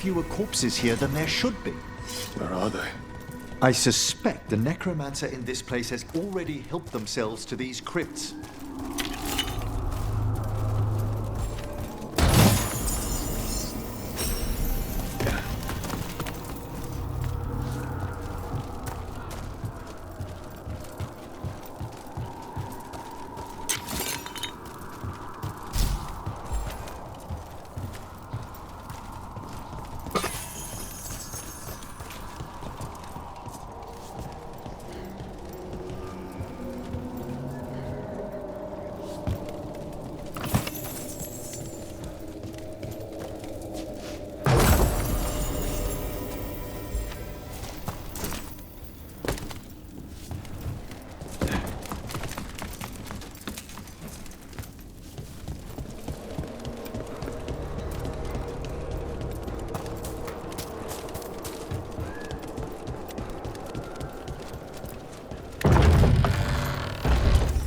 fewer corpses here than there should be. Where are they? I suspect the necromancer in this place has already helped themselves to these crypts.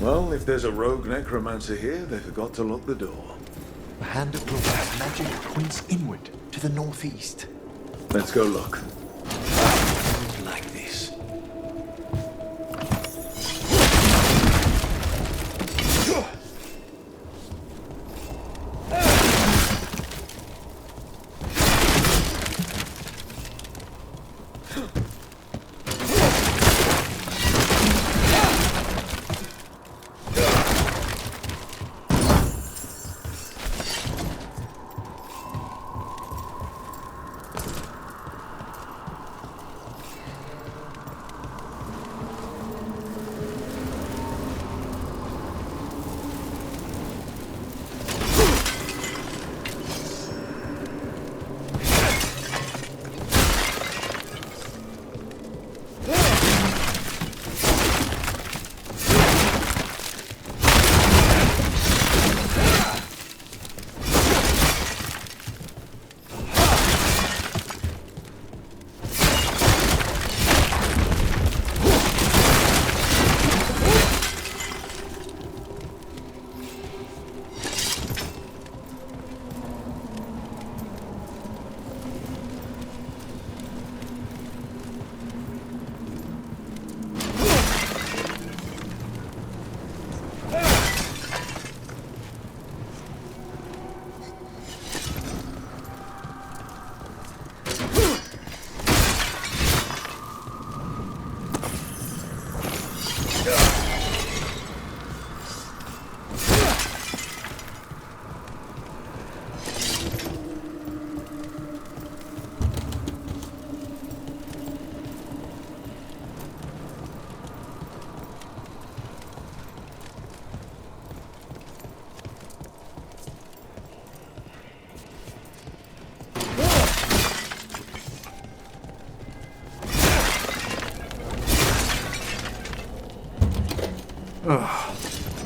Well, if there's a rogue necromancer here, they forgot to lock the door. The hand of Gloria's magic points inward to the northeast. Let's go look. Like this.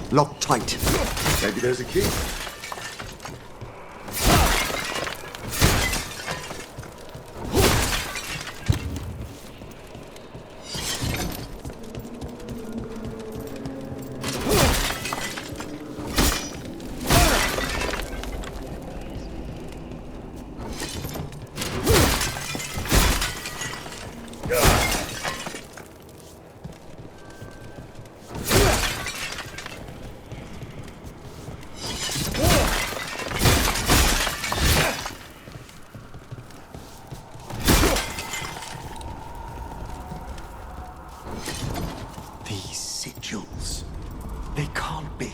Locked tight. Maybe there's a key. Sigils. They can't be.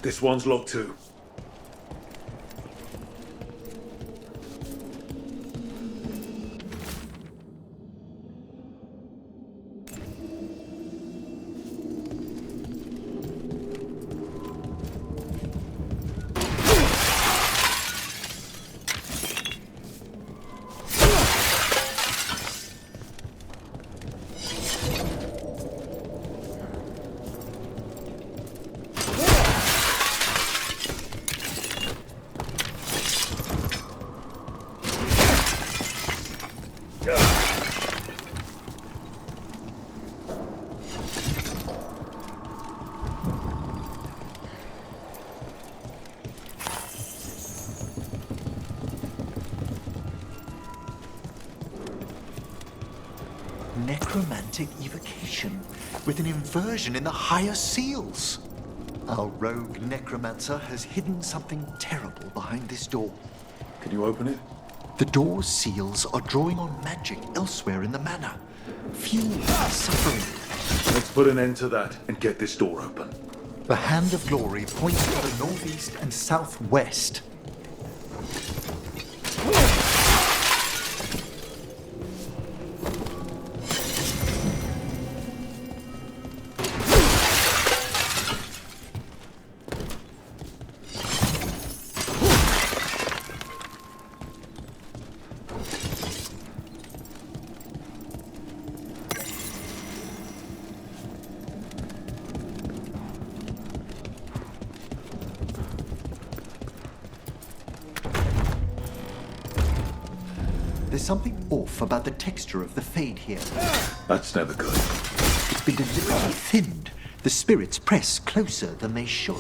This one's locked too. Necromantic evocation, with an inversion in the higher seals. Our rogue necromancer has hidden something terrible behind this door. Can you open it? The door's seals are drawing on magic elsewhere in the manor. Fuel suffering. Let's put an end to that and get this door open. The Hand of Glory points to the northeast and southwest. There's something off about the texture of the fade here. That's never good. It's been deliberately thinned. The spirits press closer than they should.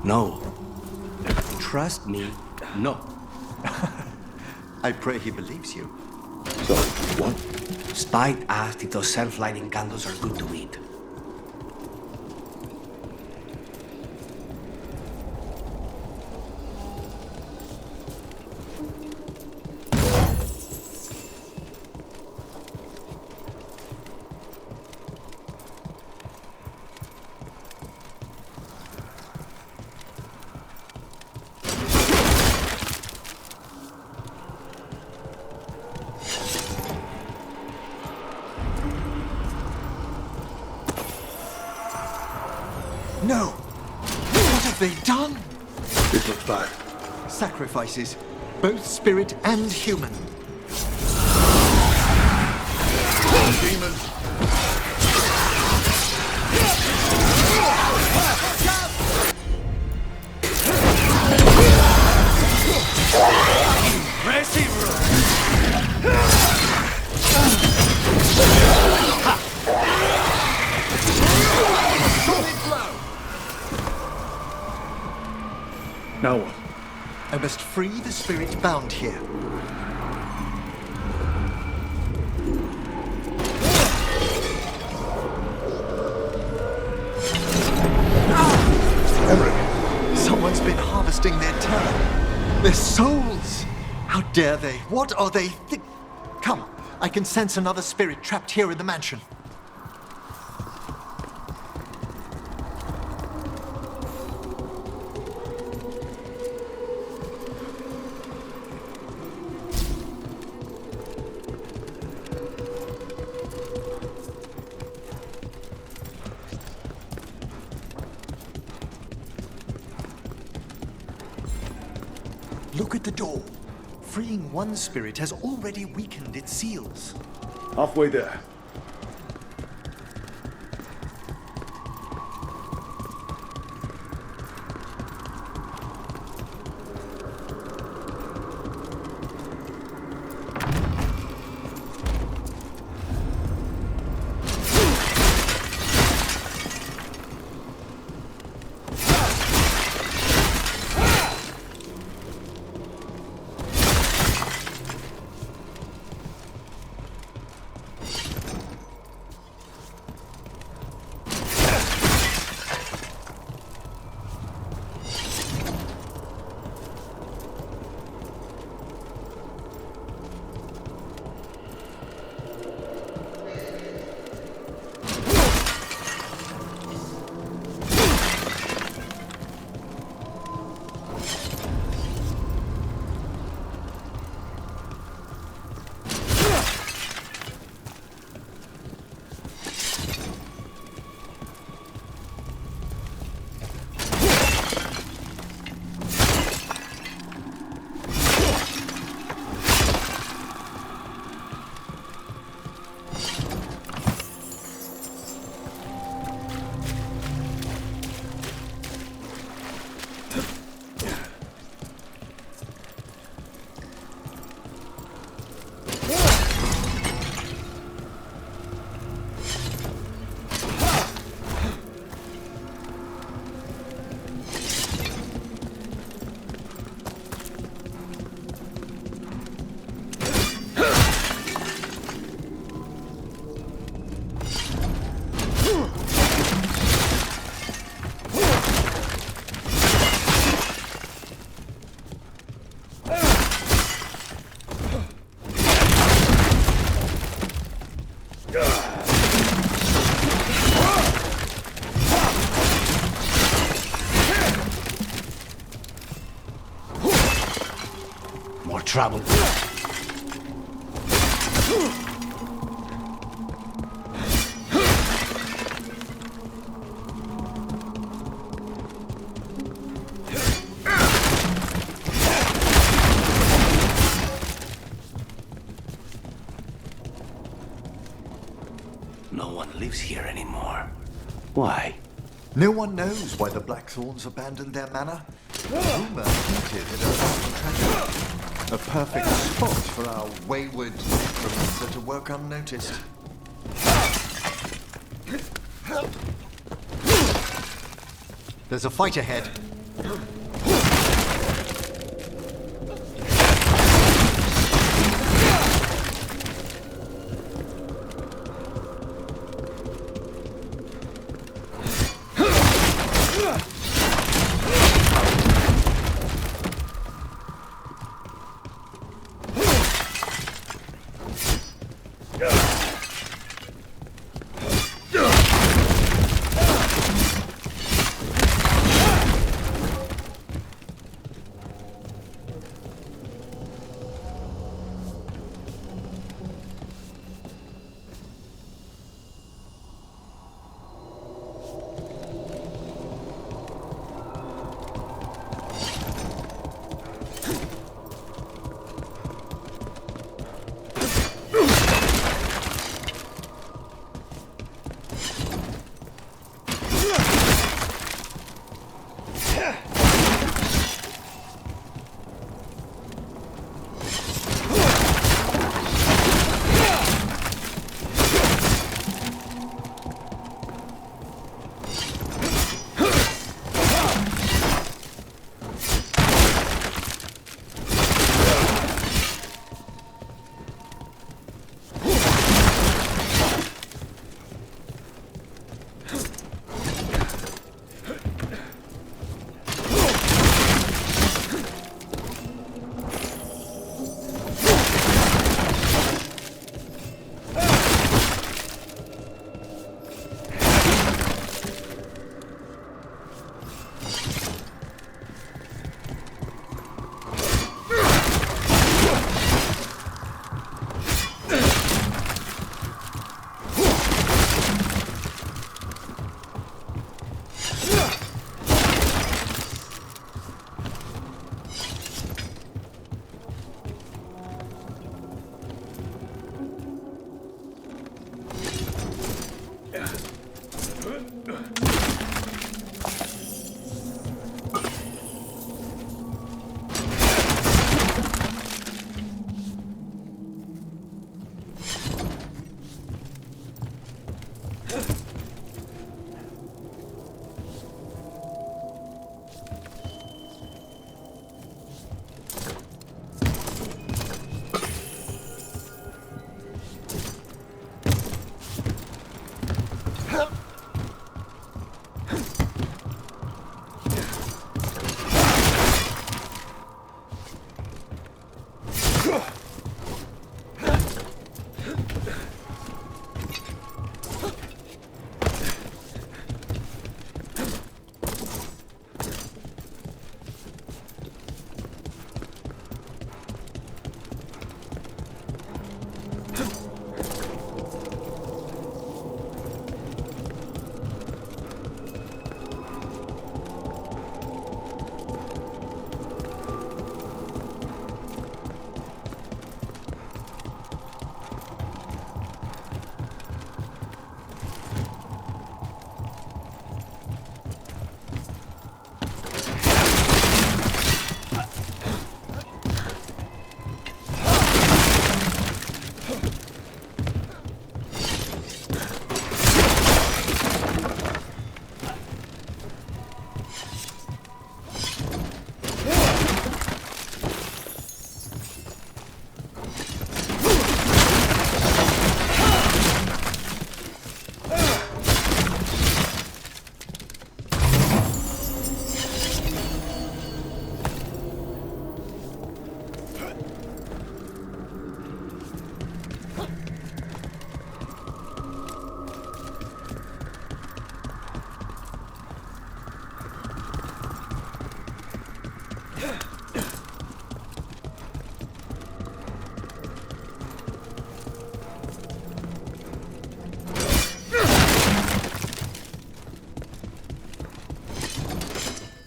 No. Trust me, no. I pray he believes you. So, what? Spite asked if those self-lighting candles are good to eat. No! What have they done? This looks bad. Sacrifices, both spirit and human. Demons! Now what? I must free the spirit bound here. Someone's been harvesting their turn. Their souls! How dare they? What are they Come, I can sense another spirit trapped here in the mansion. Look at the door. Freeing one spirit has already weakened its seals. Halfway there. Trouble. No one lives here anymore. Why? No one knows why the Blackthorns abandoned their manor. Rumor hinted at a lost treasure. A perfect spot for our wayward necromancer to work unnoticed. There's a fight ahead.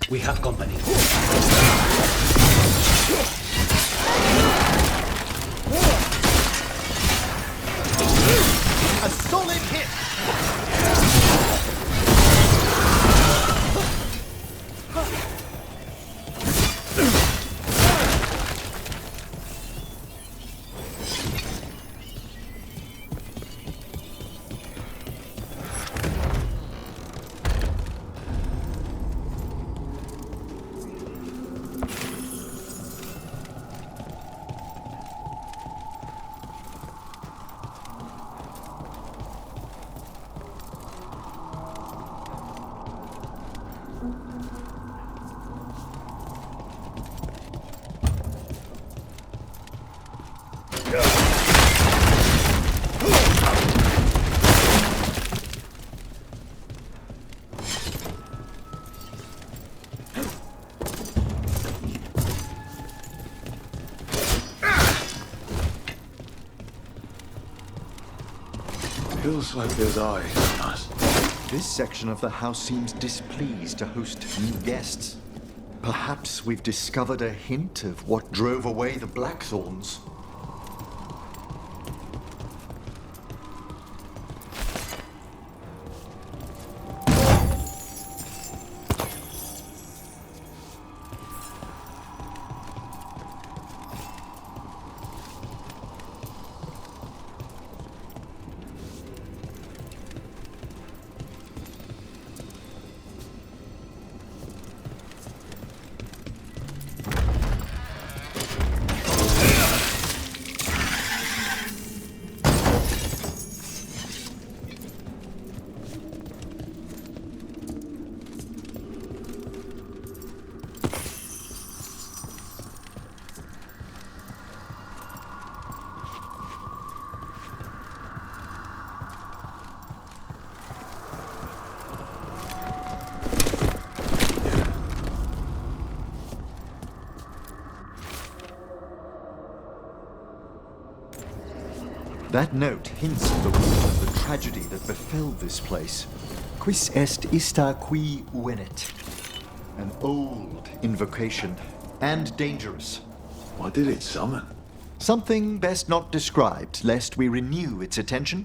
We have company. A solid hit! Feels like there's eyes on us. This section of the house seems displeased to host new guests. Perhaps we've discovered a hint of what drove away the Blackthorns. That note hints at the root of the tragedy that befell this place. Quis est ista qui venet? An old invocation, and dangerous. What did it summon? Something best not described, lest we renew its attention.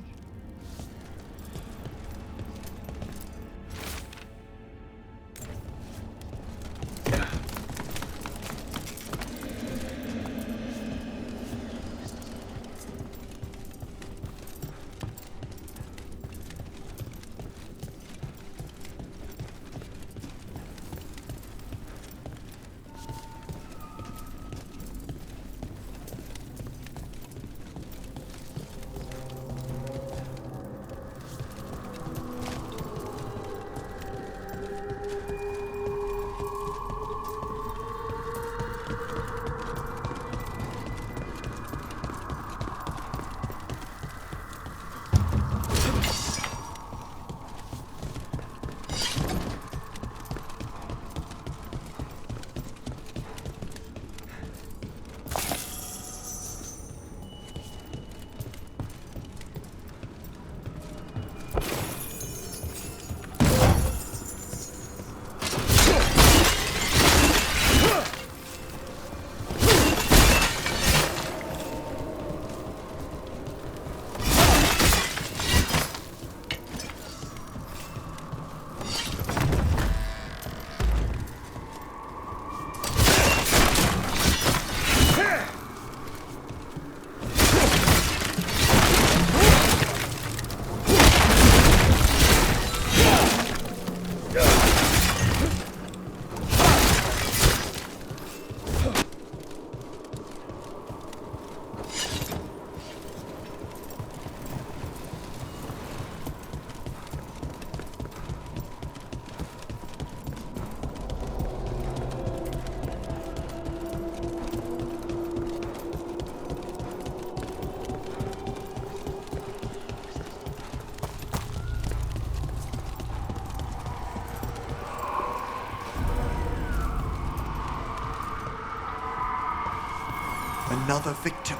Another victim.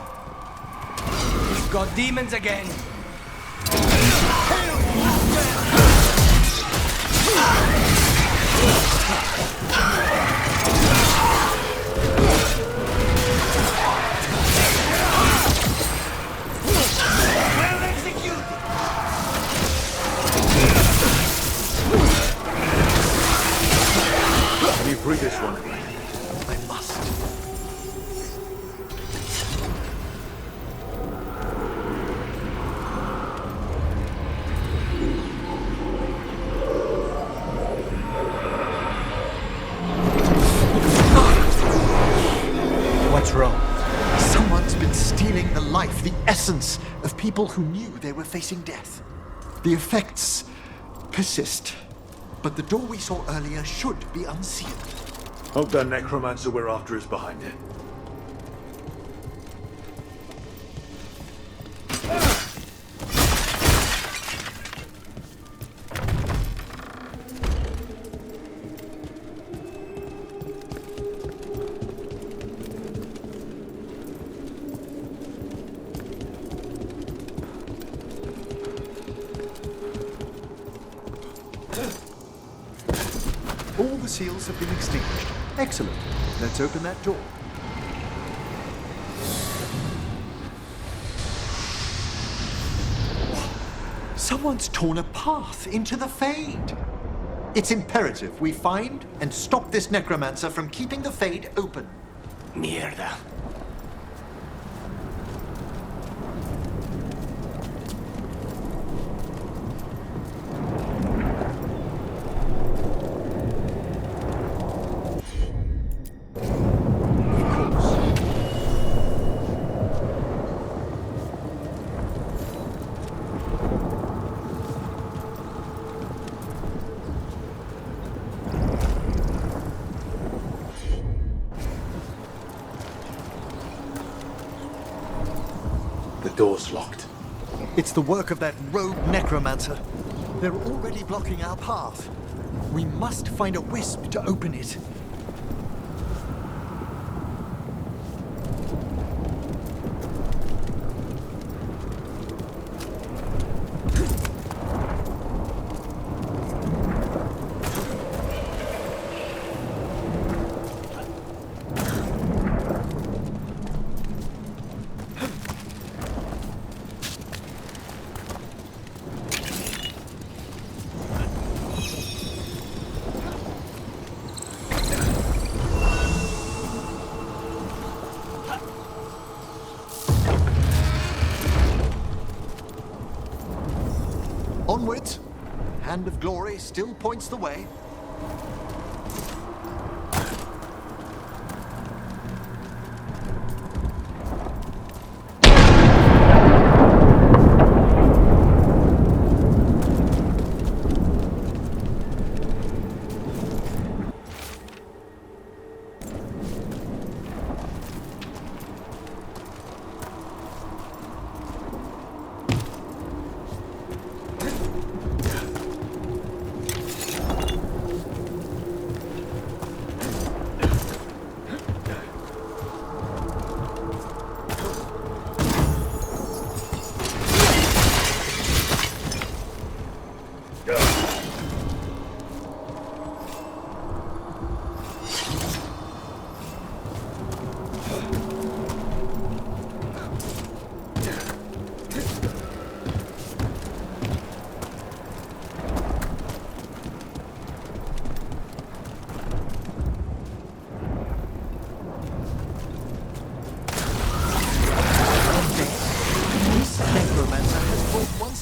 We've got demons again. Can you free this one? I must. What's wrong? Someone's been stealing the life, the essence of people who knew they were facing death. The effects persist, but the door we saw earlier should be unsealed. Hope that necromancer we're after is behind it. All the seals have been extinguished. Excellent. Let's open that door. Someone's torn a path into the Fade. It's imperative we find and stop this necromancer from keeping the Fade open. Mierda. The door's locked. It's the work of that rogue necromancer. They're already blocking our path. We must find a wisp to open it. Onwards. Hand of Glory still points the way.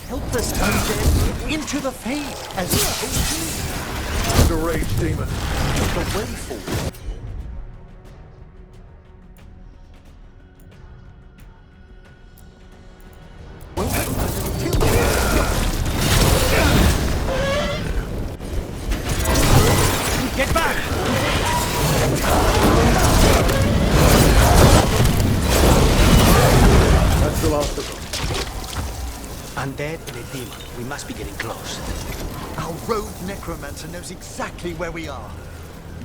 Helpless undead into the Fade as he The rage demon. the way forward. Get back! That's the last of them. Undead and a demon. We must be getting close. Our rogue necromancer knows exactly where we are.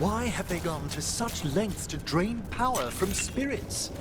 Why have they gone to such lengths to drain power from spirits?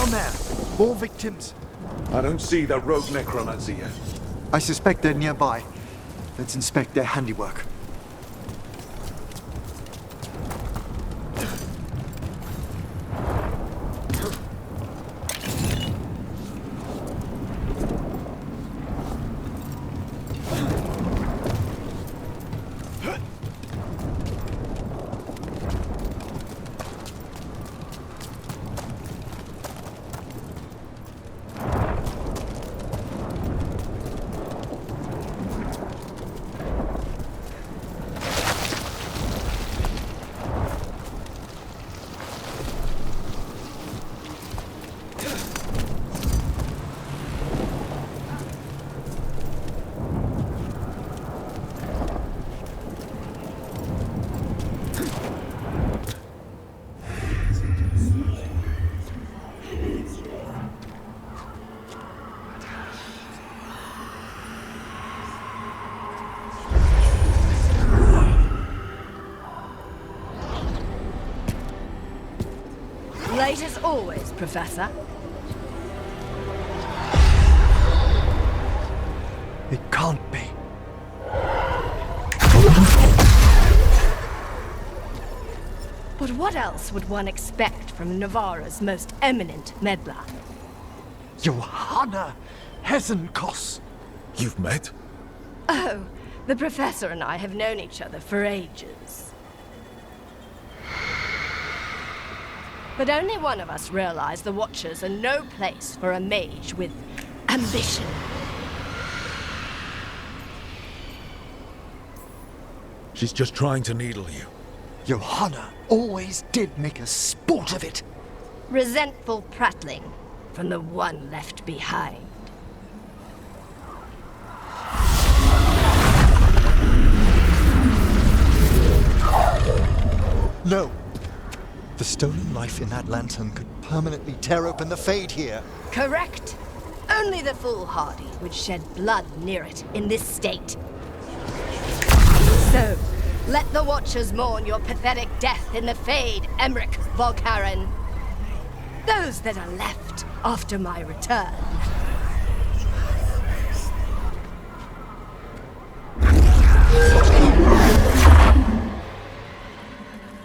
Down there! More victims! I don't see the rogue necromancer yet. I suspect they're nearby. Let's inspect their handiwork. Late as always, Professor. It can't be. But what else would one expect from Navarra's most eminent meddler? Johanna Hesenkos! You've met? Oh, the Professor and I have known each other for ages. But only one of us realized the Watchers are no place for a mage with ambition. She's just trying to needle you. Johanna always did make a sport of it. Resentful prattling from the one left behind. No. The stolen life in that lantern could permanently tear open the Fade here. Correct. Only the foolhardy would shed blood near it in this state. So, let the Watchers mourn your pathetic death in the Fade, Emmerich Volkaren. Those that are left after my return.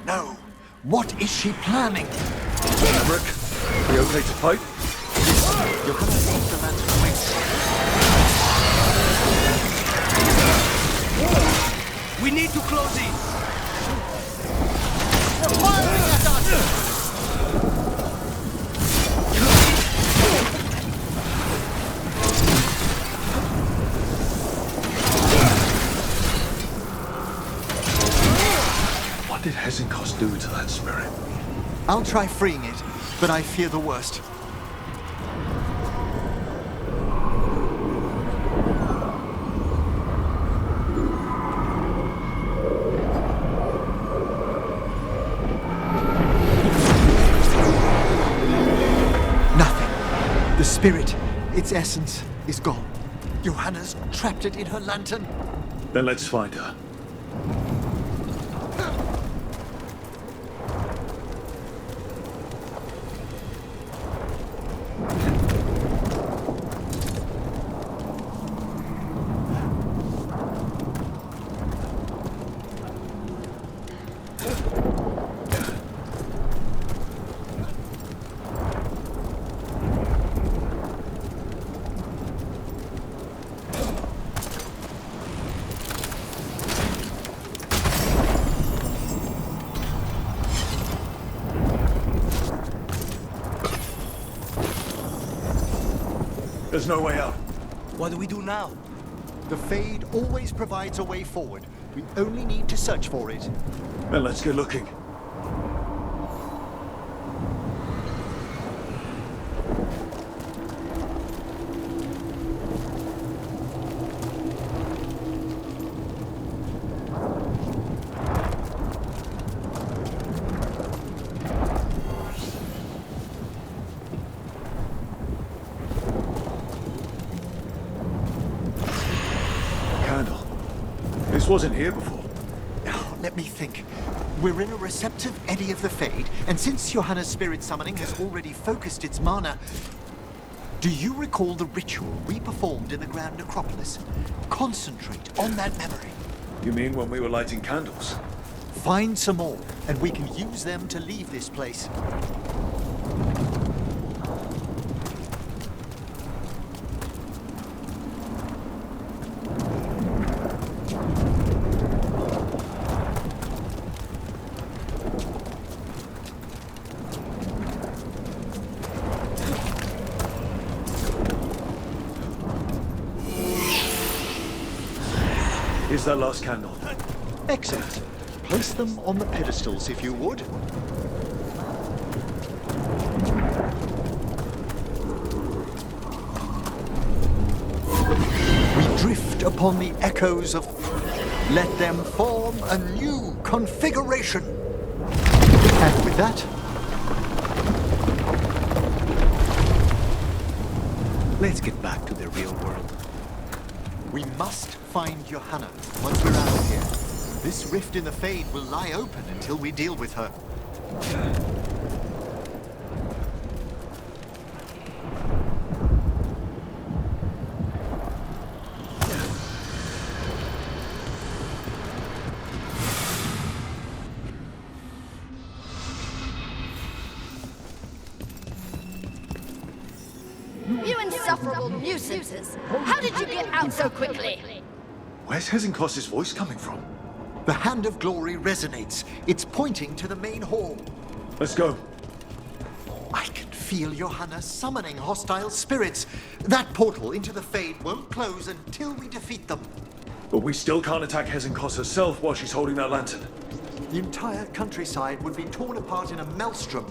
No. What is she planning? Emmerich, are you okay to fight? You're gonna leave the lantern wings. We need to close in. They're firing at us! What did Hesenkos do to that spirit? I'll try freeing it, but I fear the worst. Nothing. The spirit, its essence, is gone. Johanna's trapped it in her lantern. Then let's find her. There's no way out. What do we do now? The Fade always provides a way forward. We only need to search for it. Then let's get looking. This wasn't here before. Now, let me think. We're in a receptive eddy of the Fade, and since Johanna's spirit summoning has already focused its mana, do you recall the ritual we performed in the Grand Necropolis? Concentrate on that memory. You mean when we were lighting candles? Find some more, and we can use them to leave this place. Here's that last candle. Excellent. Place them on the pedestals, if you would. We drift upon the echoes of... Let them form a new configuration. And with that... Let's get back to the real world. We must find Johanna once we're out of here. This rift in the Fade will lie open until we deal with her. You insufferable nuisances! How did you get out so quickly? Where's Hezenkos's voice coming from? The Hand of Glory resonates. It's pointing to the main hall. Let's go. I can feel Johanna summoning hostile spirits. That portal into the Fade won't close until we defeat them. But we still can't attack Hezenkos herself while she's holding that lantern. The entire countryside would be torn apart in a maelstrom.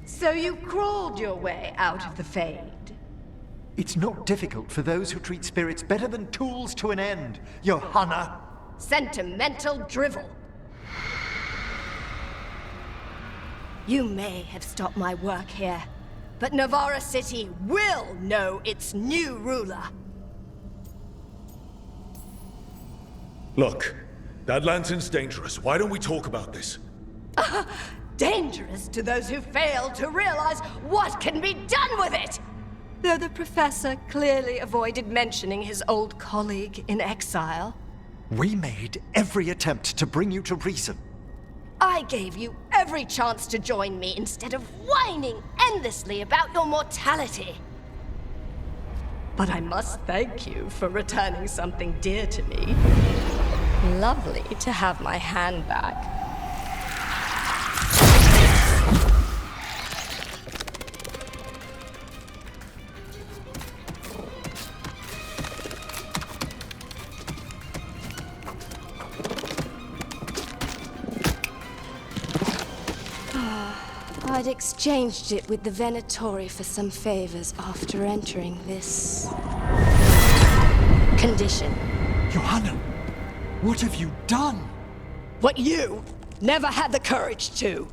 So you crawled your way out of the Fade? It's not difficult for those who treat spirits better than tools to an end, Johanna. Sentimental drivel. You may have stopped my work here, but Navarra City will know its new ruler. Look, that lantern's dangerous. Why don't we talk about this? Dangerous to those who fail to realize what can be done with it! Though the professor clearly avoided mentioning his old colleague in exile. We made every attempt to bring you to reason. I gave you every chance to join me instead of whining endlessly about your mortality. But I must thank you for returning something dear to me. Lovely to have my hand back. I'd exchanged it with the Venatori for some favors after entering this... condition. Johanna, what have you done? What you never had the courage to.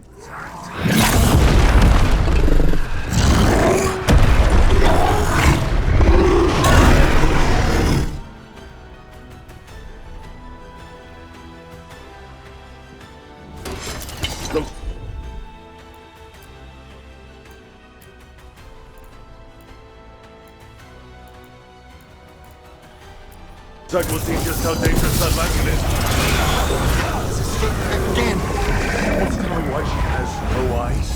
Look. Zach will see just how dangerous that lantern is. Again, Want to know why she has no eyes?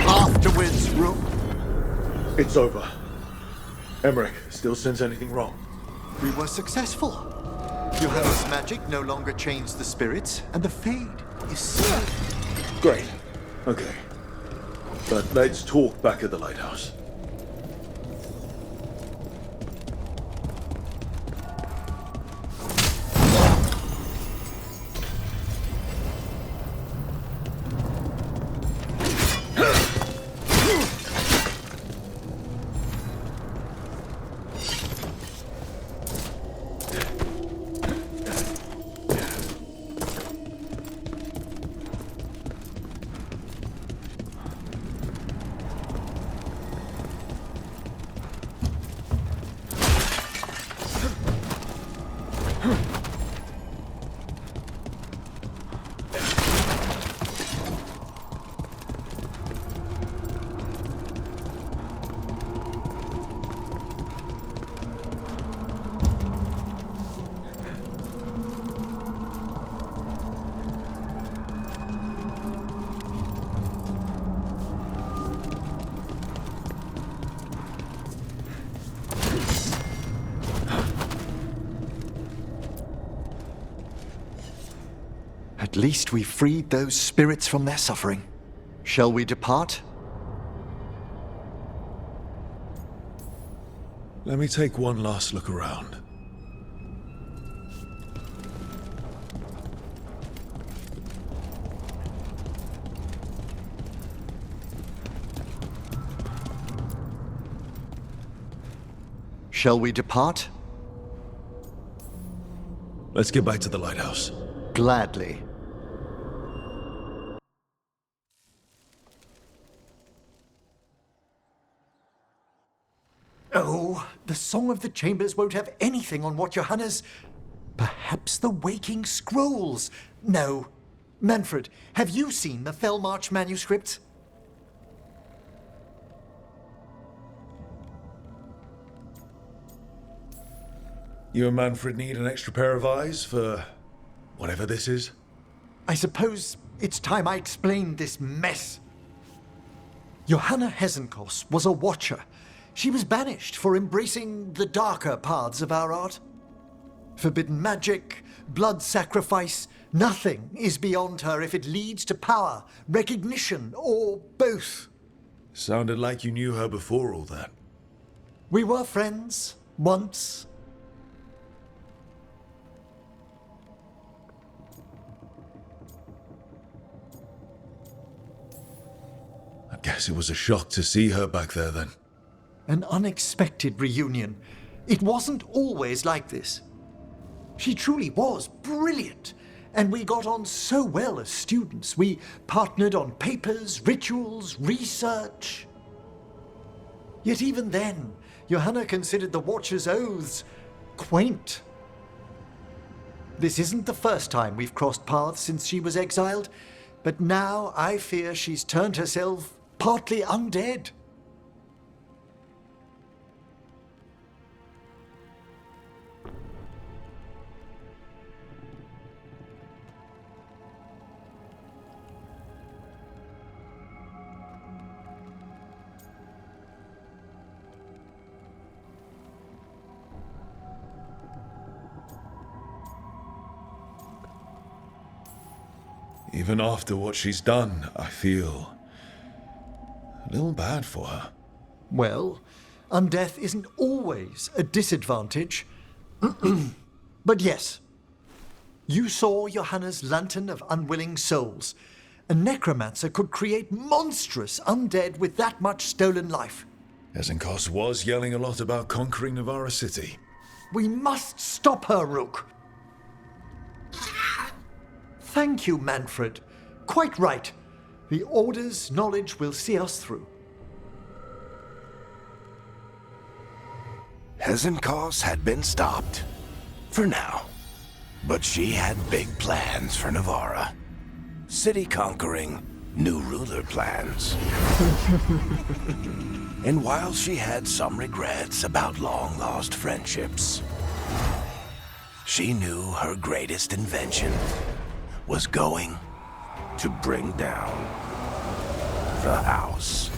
afterwards, Rook. It's over. Emmerich still sense anything wrong? We were successful. Johanna's magic no longer changed the spirits, and the Fade is safe. Great. Okay. But let's talk back at the lighthouse. At least we freed those spirits from their suffering. Shall we depart? Let me take one last look around. Shall we depart? Let's get back to the lighthouse. Gladly. Oh, the Song of the Chambers won't have anything on what Johanna's... Perhaps the Waking Scrolls? No. Manfred, have you seen the Fellmarch manuscripts? You and Manfred need an extra pair of eyes for whatever this is? I suppose it's time I explained this mess. Johanna Hesenkos was a watcher. She was banished for embracing the darker paths of our art. Forbidden magic, blood sacrifice, nothing is beyond her if it leads to power, recognition, or both. Sounded like you knew her before all that. We were friends, once. I guess it was a shock to see her back there then. An unexpected reunion. It wasn't always like this. She truly was brilliant, and we got on so well as students. We partnered on papers, rituals, research. Yet even then, Johanna considered the Watcher's oaths quaint. This isn't the first time we've crossed paths since she was exiled, but now I fear she's turned herself partly undead. Even after what she's done, I feel a little bad for her. Well, undeath isn't always a disadvantage. But yes, you saw Johanna's Lantern of Unwilling Souls. A necromancer could create monstrous undead with that much stolen life. Hesenkos was yelling a lot about conquering Navarra City. We must stop her, Rook. Thank you, Manfred. Quite right. The Order's knowledge will see us through. Hesenkos had been stopped. For now. But she had big plans for Navarra. City conquering, new ruler plans. And while she had some regrets about long-lost friendships, she knew her greatest invention was going to bring down the house.